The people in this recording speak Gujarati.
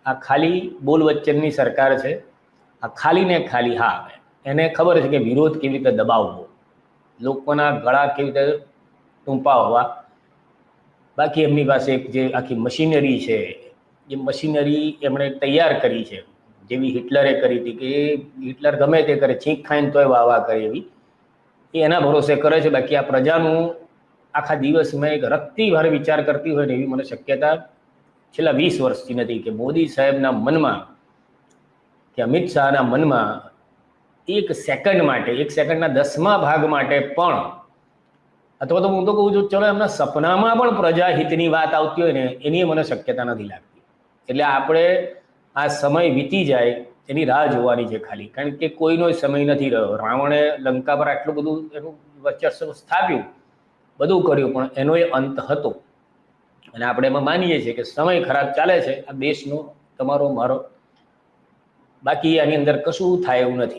આ ખાલી બોલ વચ્ચનની સરકાર છે. આ ખાલી ને ખાલી હા એને ખબર છે કે વિરોધ કેવી રીતે દબાવવો, લોકોના ગળા કેવી રીતે ટૂંપાવવા. બાકી એમની પાસે એક જે આખી મશીનરી છે, એ મશીનરી એમણે તૈયાર કરી છે, જેવી હિટલરે કરી હતી કે હિટલર ગમે તે કરે, છીંક ખાઈને તોય વાહ કરે એવી, એ એના ભરોસે કરે છે. બાકી આ પ્રજાનું આખા દિવસમાં એક રત્તી વાર વિચાર કરતી હોય ને એવી મને શક્યતા છેલ્લા 20 વર્ષથી નથી કે મોદી સાહેબના મનમાં કે અમિત શાહના મનમાં એક સેકન્ડ માટે, એક સેકન્ડના 10મા ભાગ માટે પણ, અથવા તો હું તો કહું છું ચલો એમના સપનામાં પણ પ્રજાહિતની વાત આવતી હોય ને એની મને શક્યતા નથી લાગતી. એટલે આપણે આ સમય વીતી જાય એની રાહ જોવાની છે ખાલી, કારણ કે કોઈનો સમય નથી રહ્યો. રાવણે લંકા પર આટલું બધું એનું વર્ચસ્વ સ્થાપ્યું, બધું કર્યું, પણ એનો એ અંત હતો. અને આપણે એમાં માનીએ છીએ કે સમય ખરાબ ચાલે છે આ દેશનો, તમારો મારો. બાકી આની અંદર કશું થાય એવું નથી.